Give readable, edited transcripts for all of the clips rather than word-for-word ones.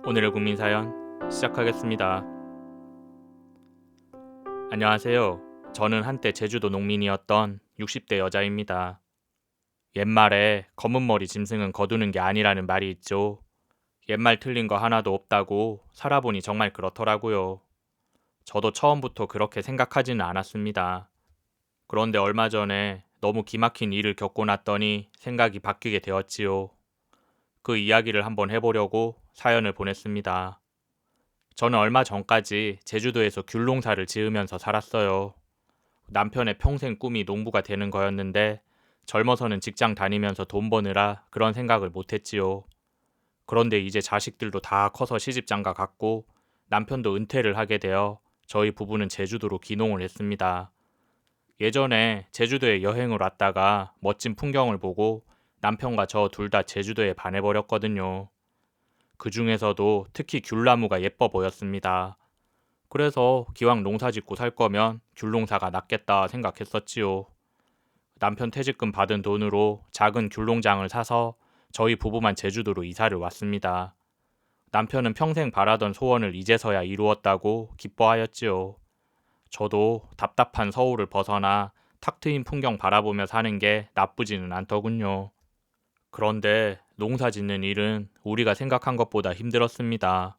오늘의 국민사연 시작하겠습니다. 안녕하세요. 저는 한때 제주도 농민이었던 60대 여자입니다. 옛말에 검은 머리 짐승은 거두는 게 아니라는 말이 있죠. 옛말 틀린 거 하나도 없다고 살아보니 정말 그렇더라고요. 저도 처음부터 그렇게 생각하지는 않았습니다. 그런데 얼마 전에 너무 기막힌 일을 겪고 났더니 생각이 바뀌게 되었지요. 그 이야기를 한번 해보려고 사연을 보냈습니다. 저는 얼마 전까지 제주도에서 귤농사를 지으면서 살았어요. 남편의 평생 꿈이 농부가 되는 거였는데 젊어서는 직장 다니면서 돈 버느라 그런 생각을 못했지요. 그런데 이제 자식들도 다 커서 시집장가 갔고 남편도 은퇴를 하게 되어 저희 부부는 제주도로 귀농을 했습니다. 예전에 제주도에 여행을 왔다가 멋진 풍경을 보고 남편과 저 둘 다 제주도에 반해버렸거든요. 그 중에서도 특히 귤나무가 예뻐 보였습니다. 그래서 기왕 농사 짓고 살 거면 귤농사가 낫겠다 생각했었지요. 남편 퇴직금 받은 돈으로 작은 귤농장을 사서 저희 부부만 제주도로 이사를 왔습니다. 남편은 평생 바라던 소원을 이제서야 이루었다고 기뻐하였지요. 저도 답답한 서울을 벗어나 탁 트인 풍경 바라보며 사는 게 나쁘지는 않더군요. 그런데 농사 짓는 일은 우리가 생각한 것보다 힘들었습니다.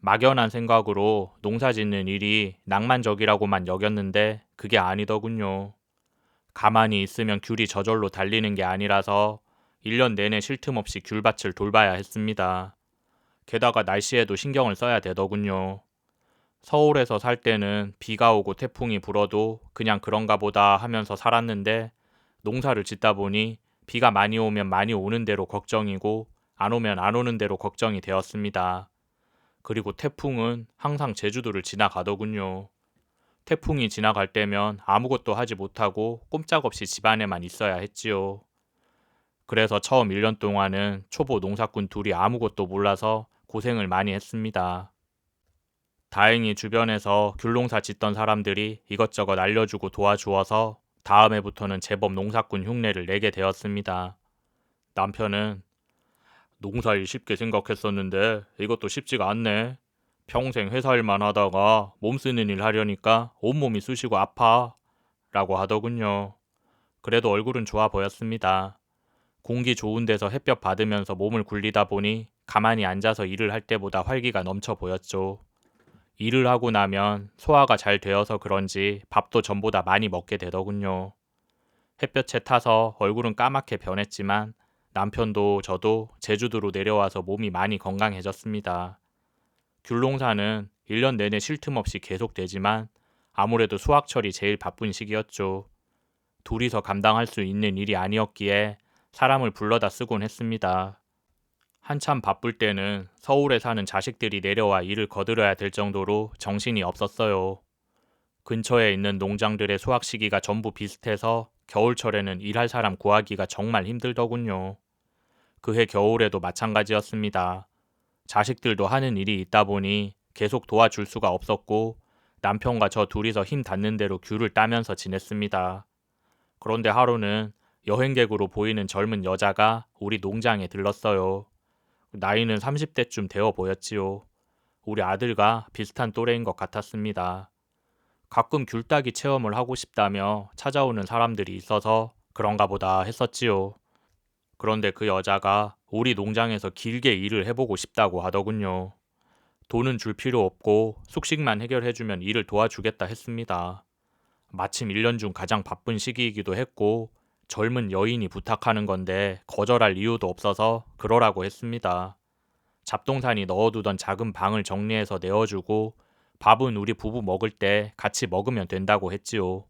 막연한 생각으로 농사 짓는 일이 낭만적이라고만 여겼는데 그게 아니더군요. 가만히 있으면 귤이 저절로 달리는 게 아니라서 1년 내내 쉴 틈 없이 귤밭을 돌봐야 했습니다. 게다가 날씨에도 신경을 써야 되더군요. 서울에서 살 때는 비가 오고 태풍이 불어도 그냥 그런가 보다 하면서 살았는데 농사를 짓다 보니 비가 많이 오면 많이 오는 대로 걱정이고 안 오면 안 오는 대로 걱정이 되었습니다. 그리고 태풍은 항상 제주도를 지나가더군요. 태풍이 지나갈 때면 아무것도 하지 못하고 꼼짝없이 집안에만 있어야 했지요. 그래서 처음 1년 동안은 초보 농사꾼 둘이 아무것도 몰라서 고생을 많이 했습니다. 다행히 주변에서 귤농사 짓던 사람들이 이것저것 알려주고 도와주어서 다음 해부터는 제법 농사꾼 흉내를 내게 되었습니다. 남편은 농사일 쉽게 생각했었는데 이것도 쉽지가 않네. 평생 회사 일만 하다가 몸 쓰는 일 하려니까 온몸이 쑤시고 아파. 라고 하더군요. 그래도 얼굴은 좋아 보였습니다. 공기 좋은 데서 햇볕 받으면서 몸을 굴리다 보니 가만히 앉아서 일을 할 때보다 활기가 넘쳐 보였죠. 일을 하고 나면 소화가 잘 되어서 그런지 밥도 전보다 많이 먹게 되더군요. 햇볕에 타서 얼굴은 까맣게 변했지만 남편도 저도 제주도로 내려와서 몸이 많이 건강해졌습니다. 귤농사는 1년 내내 쉴 틈 없이 계속되지만 아무래도 수확철이 제일 바쁜 시기였죠. 둘이서 감당할 수 있는 일이 아니었기에 사람을 불러다 쓰곤 했습니다. 한참 바쁠 때는 서울에 사는 자식들이 내려와 일을 거들어야 될 정도로 정신이 없었어요. 근처에 있는 농장들의 수확 시기가 전부 비슷해서 겨울철에는 일할 사람 구하기가 정말 힘들더군요. 그해 겨울에도 마찬가지였습니다. 자식들도 하는 일이 있다 보니 계속 도와줄 수가 없었고 남편과 저 둘이서 힘 닿는 대로 귤을 따면서 지냈습니다. 그런데 하루는 여행객으로 보이는 젊은 여자가 우리 농장에 들렀어요. 나이는 30대쯤 되어 보였지요. 우리 아들과 비슷한 또래인 것 같았습니다. 가끔 귤따기 체험을 하고 싶다며 찾아오는 사람들이 있어서 그런가 보다 했었지요. 그런데 그 여자가 우리 농장에서 길게 일을 해보고 싶다고 하더군요. 돈은 줄 필요 없고 숙식만 해결해주면 일을 도와주겠다 했습니다. 마침 1년 중 가장 바쁜 시기이기도 했고 젊은 여인이 부탁하는 건데 거절할 이유도 없어서 그러라고 했습니다. 잡동사니 넣어두던 작은 방을 정리해서 내어주고 밥은 우리 부부 먹을 때 같이 먹으면 된다고 했지요.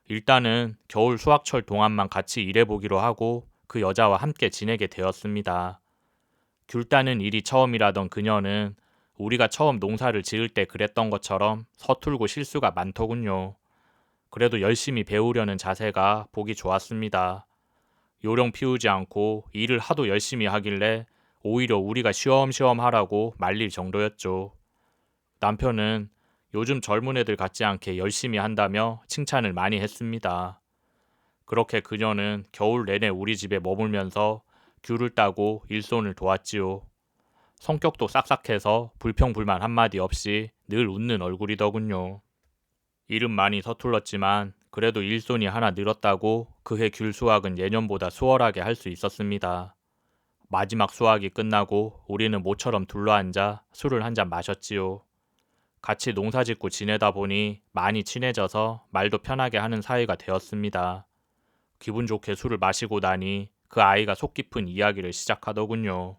일단은 겨울 수확철 동안만 같이 일해보기로 하고 그 여자와 함께 지내게 되었습니다. 귤 따는 일이 처음이라던 그녀는 우리가 처음 농사를 지을 때 그랬던 것처럼 서툴고 실수가 많더군요. 그래도 열심히 배우려는 자세가 보기 좋았습니다. 요령 피우지 않고 일을 하도 열심히 하길래 오히려 우리가 쉬엄쉬엄 하라고 말릴 정도였죠. 남편은 요즘 젊은 애들 같지 않게 열심히 한다며 칭찬을 많이 했습니다. 그렇게 그녀는 겨울 내내 우리 집에 머물면서 귤을 따고 일손을 도왔지요. 성격도 싹싹해서 불평불만 한마디 없이 늘 웃는 얼굴이더군요. 일은 많이 서툴렀지만 그래도 일손이 하나 늘었다고 그해 귤 수확은 예년보다 수월하게 할 수 있었습니다. 마지막 수확이 끝나고 우리는 모처럼 둘러앉아 술을 한 잔 마셨지요. 같이 농사짓고 지내다 보니 많이 친해져서 말도 편하게 하는 사이가 되었습니다. 기분 좋게 술을 마시고 나니 그 아이가 속 깊은 이야기를 시작하더군요.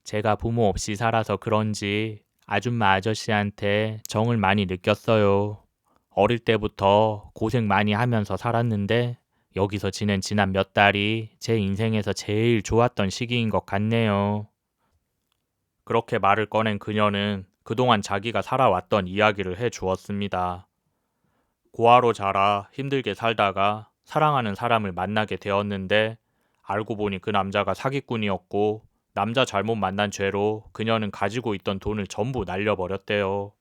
제가 부모 없이 살아서 그런지 아줌마 아저씨한테 정을 많이 느꼈어요. 어릴 때부터 고생 많이 하면서 살았는데 여기서 지낸 지난 몇 달이 제 인생에서 제일 좋았던 시기인 것 같네요. 그렇게 말을 꺼낸 그녀는 그동안 자기가 살아왔던 이야기를 해 주었습니다. 고아로 자라 힘들게 살다가 사랑하는 사람을 만나게 되었는데 알고 보니 그 남자가 사기꾼이었고 남자 잘못 만난 죄로 그녀는 가지고 있던 돈을 전부 날려버렸대요.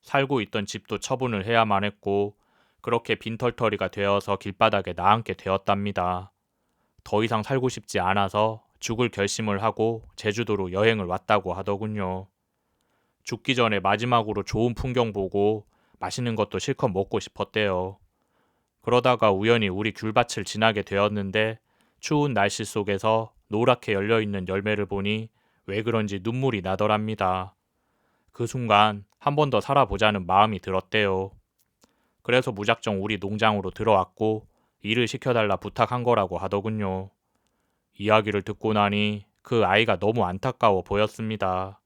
살고 있던 집도 처분을 해야만 했고 그렇게 빈털터리가 되어서 길바닥에 나앉게 되었답니다. 더 이상 살고 싶지 않아서 죽을 결심을 하고 제주도로 여행을 왔다고 하더군요. 죽기 전에 마지막으로 좋은 풍경 보고 맛있는 것도 실컷 먹고 싶었대요. 그러다가 우연히 우리 귤밭을 지나게 되었는데 추운 날씨 속에서 노랗게 열려있는 열매를 보니 왜 그런지 눈물이 나더랍니다. 그 순간 한 번 더 살아보자는 마음이 들었대요. 그래서 무작정 우리 농장으로 들어왔고 일을 시켜달라 부탁한 거라고 하더군요. 이야기를 듣고 나니 그 아이가 너무 안타까워 보였습니다.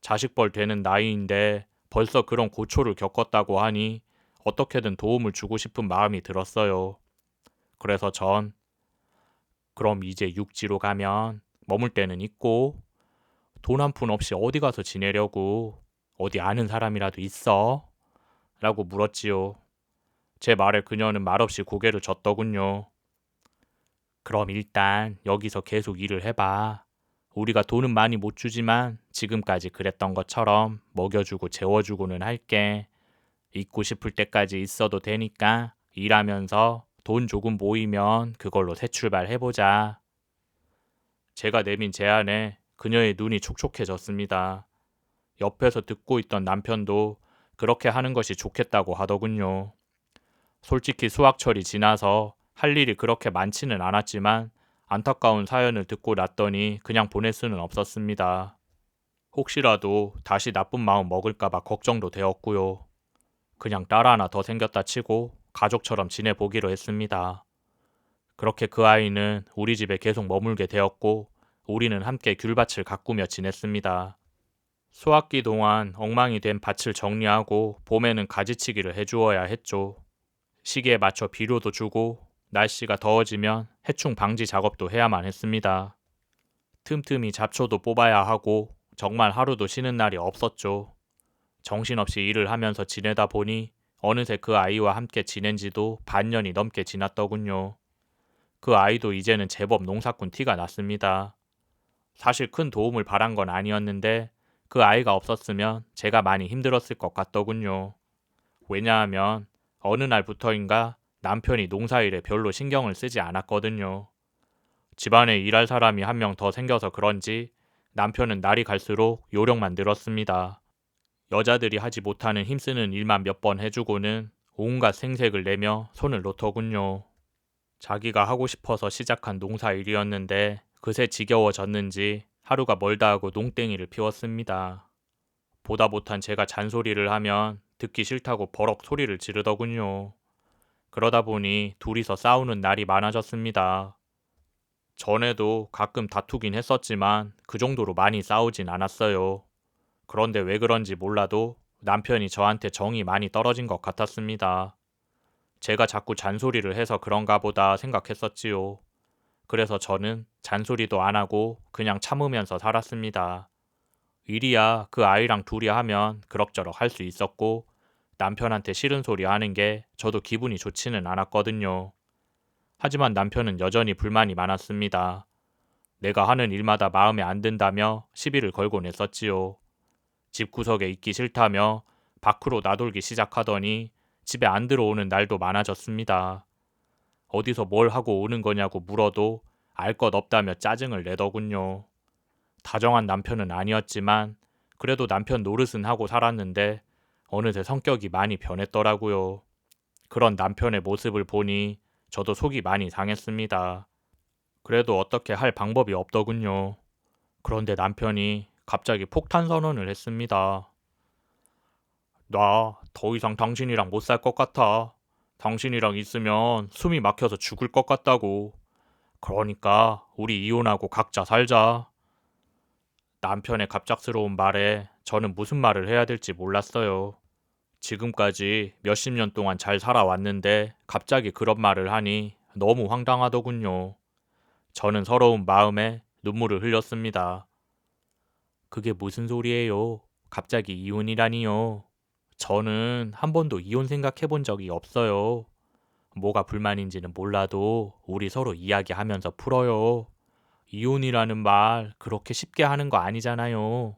자식벌 되는 나이인데 벌써 그런 고초를 겪었다고 하니 어떻게든 도움을 주고 싶은 마음이 들었어요. 그래서 전 그럼 이제 육지로 가면 머물 때는 있고 돈 한 푼 없이 어디 가서 지내려고 어디 아는 사람이라도 있어? 라고 물었지요. 제 말에 그녀는 말없이 고개를 젓더군요. 그럼 일단 여기서 계속 일을 해봐. 우리가 돈은 많이 못 주지만 지금까지 그랬던 것처럼 먹여주고 재워주고는 할게. 있고 싶을 때까지 있어도 되니까 일하면서 돈 조금 모이면 그걸로 새 출발해보자. 제가 내민 제안에 그녀의 눈이 촉촉해졌습니다. 옆에서 듣고 있던 남편도 그렇게 하는 것이 좋겠다고 하더군요. 솔직히 수학철이 지나서 할 일이 그렇게 많지는 않았지만 안타까운 사연을 듣고 났더니 그냥 보낼 수는 없었습니다. 혹시라도 다시 나쁜 마음 먹을까봐 걱정도 되었고요. 그냥 딸 하나 더 생겼다 치고 가족처럼 지내보기로 했습니다. 그렇게 그 아이는 우리 집에 계속 머물게 되었고 우리는 함께 귤밭을 가꾸며 지냈습니다. 수학기 동안 엉망이 된 밭을 정리하고 봄에는 가지치기를 해주어야 했죠. 시기에 맞춰 비료도 주고 날씨가 더워지면 해충 방지 작업도 해야만 했습니다. 틈틈이 잡초도 뽑아야 하고 정말 하루도 쉬는 날이 없었죠. 정신없이 일을 하면서 지내다 보니 어느새 그 아이와 함께 지낸 지도 반년이 넘게 지났더군요. 그 아이도 이제는 제법 농사꾼 티가 났습니다. 사실 큰 도움을 바란 건 아니었는데 그 아이가 없었으면 제가 많이 힘들었을 것 같더군요. 왜냐하면 어느 날부터인가 남편이 농사일에 별로 신경을 쓰지 않았거든요. 집안에 일할 사람이 한 명 더 생겨서 그런지 남편은 날이 갈수록 요령만 늘었습니다. 여자들이 하지 못하는 힘쓰는 일만 몇 번 해주고는 온갖 생색을 내며 손을 놓더군요. 자기가 하고 싶어서 시작한 농사일이었는데 그새 지겨워졌는지 하루가 멀다 하고 농땡이를 피웠습니다. 보다 못한 제가 잔소리를 하면 듣기 싫다고 버럭 소리를 지르더군요. 그러다 보니 둘이서 싸우는 날이 많아졌습니다. 전에도 가끔 다투긴 했었지만 그 정도로 많이 싸우진 않았어요. 그런데 왜 그런지 몰라도 남편이 저한테 정이 많이 떨어진 것 같았습니다. 제가 자꾸 잔소리를 해서 그런가 보다 생각했었지요. 그래서 저는 잔소리도 안 하고 그냥 참으면서 살았습니다. 일이야 그 아이랑 둘이 하면 그럭저럭 할 수 있었고 남편한테 싫은 소리 하는 게 저도 기분이 좋지는 않았거든요. 하지만 남편은 여전히 불만이 많았습니다. 내가 하는 일마다 마음에 안 든다며 시비를 걸곤 했었지요. 집구석에 있기 싫다며 밖으로 나돌기 시작하더니 집에 안 들어오는 날도 많아졌습니다. 어디서 뭘 하고 오는 거냐고 물어도 알 것 없다며 짜증을 내더군요. 다정한 남편은 아니었지만 그래도 남편 노릇은 하고 살았는데 어느새 성격이 많이 변했더라고요. 그런 남편의 모습을 보니 저도 속이 많이 상했습니다. 그래도 어떻게 할 방법이 없더군요. 그런데 남편이 갑자기 폭탄 선언을 했습니다. 나 더 이상 당신이랑 못 살 것 같아. 당신이랑 있으면 숨이 막혀서 죽을 것 같다고. 그러니까 우리 이혼하고 각자 살자. 남편의 갑작스러운 말에 저는 무슨 말을 해야 될지 몰랐어요. 지금까지 몇십 년 동안 잘 살아왔는데 갑자기 그런 말을 하니 너무 황당하더군요. 저는 서러운 마음에 눈물을 흘렸습니다. 그게 무슨 소리예요? 갑자기 이혼이라니요. 저는 한 번도 이혼 생각해 본 적이 없어요. 뭐가 불만인지는 몰라도 우리 서로 이야기하면서 풀어요. 이혼이라는 말 그렇게 쉽게 하는 거 아니잖아요.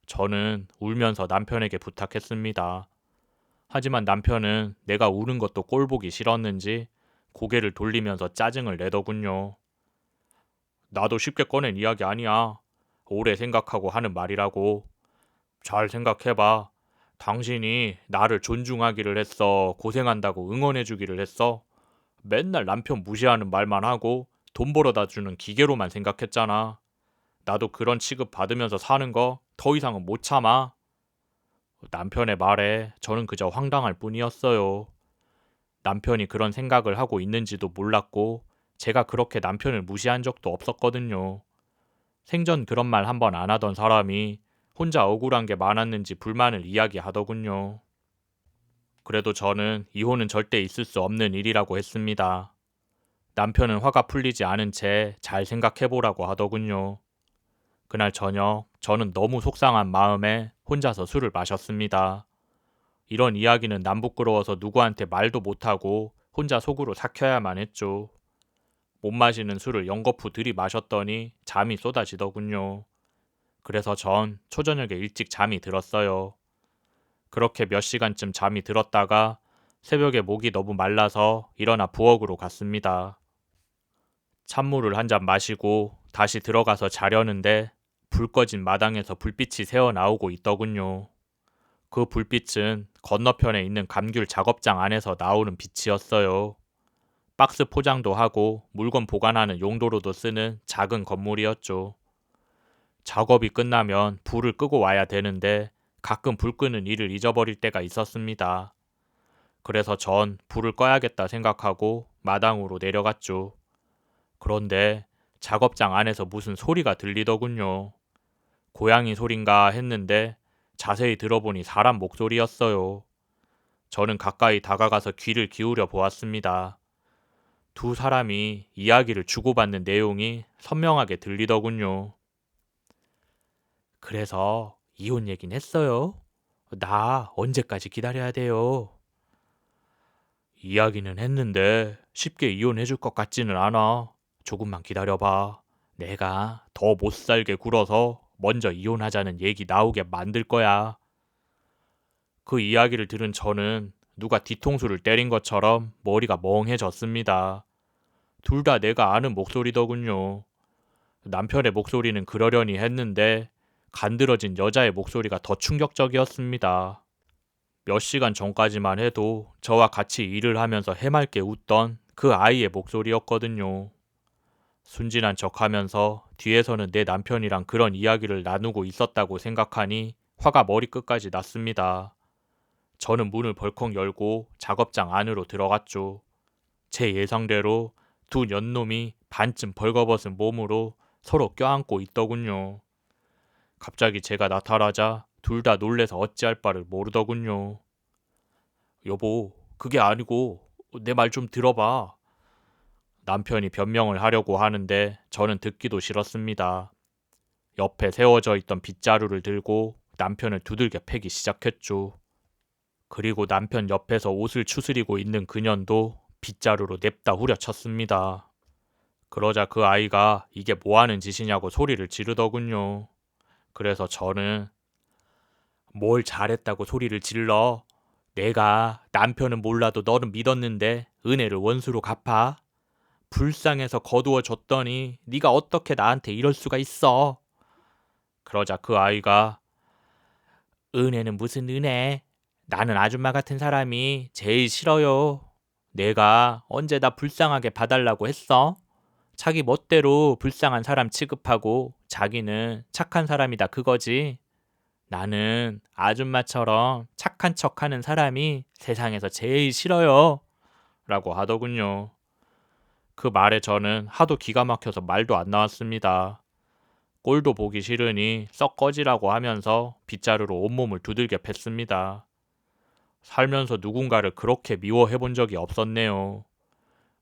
저는 울면서 남편에게 부탁했습니다. 하지만 남편은 내가 우는 것도 꼴보기 싫었는지 고개를 돌리면서 짜증을 내더군요. 나도 쉽게 꺼낸 이야기 아니야. 오래 생각하고 하는 말이라고. 잘 생각해봐. 당신이 나를 존중하기를 했어. 고생한다고 응원해주기를 했어. 맨날 남편 무시하는 말만 하고 돈 벌어다 주는 기계로만 생각했잖아. 나도 그런 취급 받으면서 사는 거 더 이상은 못 참아. 남편의 말에 저는 그저 황당할 뿐이었어요. 남편이 그런 생각을 하고 있는지도 몰랐고 제가 그렇게 남편을 무시한 적도 없었거든요. 생전 그런 말 한 번 안 하던 사람이 혼자 억울한 게 많았는지 불만을 이야기하더군요. 그래도 저는 이혼은 절대 있을 수 없는 일이라고 했습니다. 남편은 화가 풀리지 않은 채 잘 생각해보라고 하더군요. 그날 저녁 저는 너무 속상한 마음에 혼자서 술을 마셨습니다. 이런 이야기는 남 부끄러워서 누구한테 말도 못하고 혼자 속으로 삭혀야만 했죠. 못 마시는 술을 연거푸 들이마셨더니 잠이 쏟아지더군요. 그래서 전 초저녁에 일찍 잠이 들었어요. 그렇게 몇 시간쯤 잠이 들었다가 새벽에 목이 너무 말라서 일어나 부엌으로 갔습니다. 찬물을 한 잔 마시고 다시 들어가서 자려는데 불 꺼진 마당에서 불빛이 새어나오고 있더군요. 그 불빛은 건너편에 있는 감귤 작업장 안에서 나오는 빛이었어요. 박스 포장도 하고 물건 보관하는 용도로도 쓰는 작은 건물이었죠. 작업이 끝나면 불을 끄고 와야 되는데 가끔 불 끄는 일을 잊어버릴 때가 있었습니다. 그래서 전 불을 꺼야겠다 생각하고 마당으로 내려갔죠. 그런데 작업장 안에서 무슨 소리가 들리더군요. 고양이 소린가 했는데 자세히 들어보니 사람 목소리였어요. 저는 가까이 다가가서 귀를 기울여 보았습니다. 두 사람이 이야기를 주고받는 내용이 선명하게 들리더군요. 그래서 이혼 얘긴 했어요. 나 언제까지 기다려야 돼요? 이야기는 했는데 쉽게 이혼해줄 것 같지는 않아. 조금만 기다려봐. 내가 더 못 살게 굴어서 먼저 이혼하자는 얘기 나오게 만들 거야. 그 이야기를 들은 저는 누가 뒤통수를 때린 것처럼 머리가 멍해졌습니다. 둘 다 내가 아는 목소리더군요. 남편의 목소리는 그러려니 했는데 간드러진 여자의 목소리가 더 충격적이었습니다. 몇 시간 전까지만 해도 저와 같이 일을 하면서 해맑게 웃던 그 아이의 목소리였거든요. 순진한 척하면서 뒤에서는 내 남편이랑 그런 이야기를 나누고 있었다고 생각하니 화가 머리끝까지 났습니다. 저는 문을 벌컥 열고 작업장 안으로 들어갔죠. 제 예상대로 두 년놈이 반쯤 벌거벗은 몸으로 서로 껴안고 있더군요. 갑자기 제가 나타나자 둘 다 놀래서 어찌할 바를 모르더군요. 여보, 그게 아니고 내 말 좀 들어봐. 남편이 변명을 하려고 하는데 저는 듣기도 싫었습니다. 옆에 세워져 있던 빗자루를 들고 남편을 두들겨 패기 시작했죠. 그리고 남편 옆에서 옷을 추스리고 있는 그년도 빗자루로 냅다 후려쳤습니다. 그러자 그 아이가 이게 뭐하는 짓이냐고 소리를 지르더군요. 그래서 저는 뭘 잘했다고 소리를 질러. 내가 남편은 몰라도 너는 믿었는데 은혜를 원수로 갚아. 불쌍해서 거두어 줬더니 네가 어떻게 나한테 이럴 수가 있어. 그러자 그 아이가 은혜는 무슨 은혜? 나는 아줌마 같은 사람이 제일 싫어요. 내가 언제 나 불쌍하게 봐달라고 했어? 자기 멋대로 불쌍한 사람 취급하고 자기는 착한 사람이다 그거지. 나는 아줌마처럼 착한 척하는 사람이 세상에서 제일 싫어요. 라고 하더군요. 그 말에 저는 하도 기가 막혀서 말도 안 나왔습니다. 꼴도 보기 싫으니 썩 꺼지라고 하면서 빗자루로 온몸을 두들겨 팼습니다. 살면서 누군가를 그렇게 미워해본 적이 없었네요.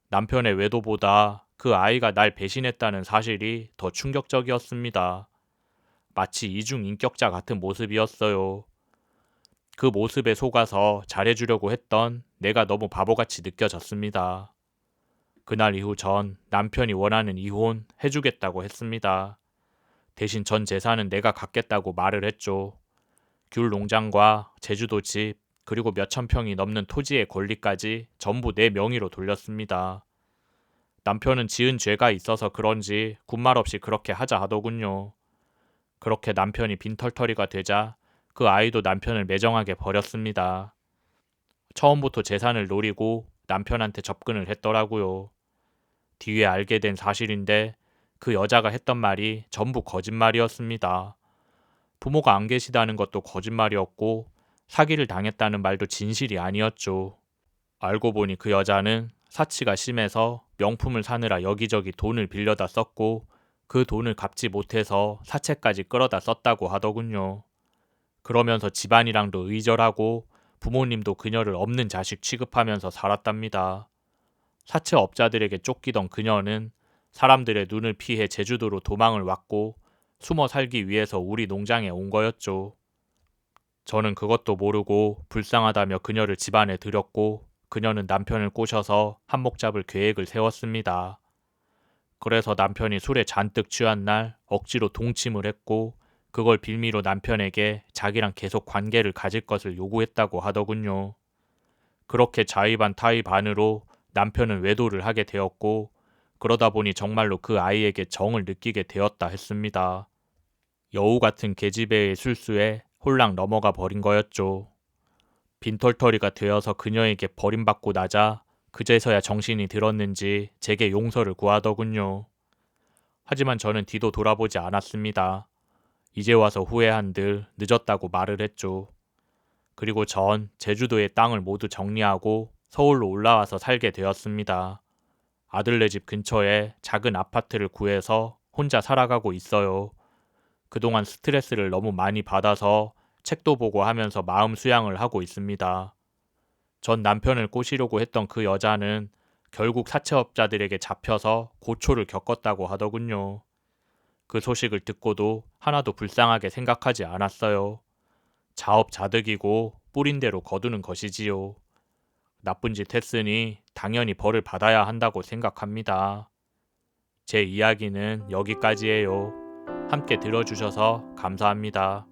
남편의 외도보다 그 아이가 날 배신했다는 사실이 더 충격적이었습니다. 마치 이중인격자 같은 모습이었어요. 그 모습에 속아서 잘해주려고 했던 내가 너무 바보같이 느껴졌습니다. 그날 이후 전 남편이 원하는 이혼 해주겠다고 했습니다. 대신 전 재산은 내가 갖겠다고 말을 했죠. 귤 농장과 제주도 집, 그리고 몇천 평이 넘는 토지의 권리까지 전부 내 명의로 돌렸습니다. 남편은 지은 죄가 있어서 그런지 군말 없이 그렇게 하자 하더군요. 그렇게 남편이 빈털터리가 되자 그 아이도 남편을 매정하게 버렸습니다. 처음부터 재산을 노리고 남편한테 접근을 했더라고요. 뒤에 알게 된 사실인데 그 여자가 했던 말이 전부 거짓말이었습니다. 부모가 안 계시다는 것도 거짓말이었고 사기를 당했다는 말도 진실이 아니었죠. 알고 보니 그 여자는 사치가 심해서 명품을 사느라 여기저기 돈을 빌려다 썼고 그 돈을 갚지 못해서 사채까지 끌어다 썼다고 하더군요. 그러면서 집안이랑도 의절하고 부모님도 그녀를 없는 자식 취급하면서 살았답니다. 사채업자들에게 쫓기던 그녀는 사람들의 눈을 피해 제주도로 도망을 왔고 숨어 살기 위해서 우리 농장에 온 거였죠. 저는 그것도 모르고 불쌍하다며 그녀를 집안에 들였고 그녀는 남편을 꼬셔서 한몫 잡을 계획을 세웠습니다. 그래서 남편이 술에 잔뜩 취한 날 억지로 동침을 했고 그걸 빌미로 남편에게 자기랑 계속 관계를 가질 것을 요구했다고 하더군요. 그렇게 자의 반 타의 반으로 남편은 외도를 하게 되었고 그러다 보니 정말로 그 아이에게 정을 느끼게 되었다 했습니다. 여우 같은 계집애의 술수에 홀랑 넘어가 버린 거였죠. 빈털터리가 되어서 그녀에게 버림받고 나자 그제서야 정신이 들었는지 제게 용서를 구하더군요. 하지만 저는 뒤도 돌아보지 않았습니다. 이제 와서 후회한들 늦었다고 말을 했죠. 그리고 전 제주도의 땅을 모두 정리하고 서울로 올라와서 살게 되었습니다. 아들네 집 근처에 작은 아파트를 구해서 혼자 살아가고 있어요. 그동안 스트레스를 너무 많이 받아서 책도 보고 하면서 마음 수양을 하고 있습니다. 전 남편을 꼬시려고 했던 그 여자는 결국 사채업자들에게 잡혀서 고초를 겪었다고 하더군요. 그 소식을 듣고도 하나도 불쌍하게 생각하지 않았어요. 자업자득이고 뿌린 대로 거두는 것이지요. 나쁜 짓 했으니 당연히 벌을 받아야 한다고 생각합니다. 제 이야기는 여기까지예요. 함께 들어주셔서 감사합니다.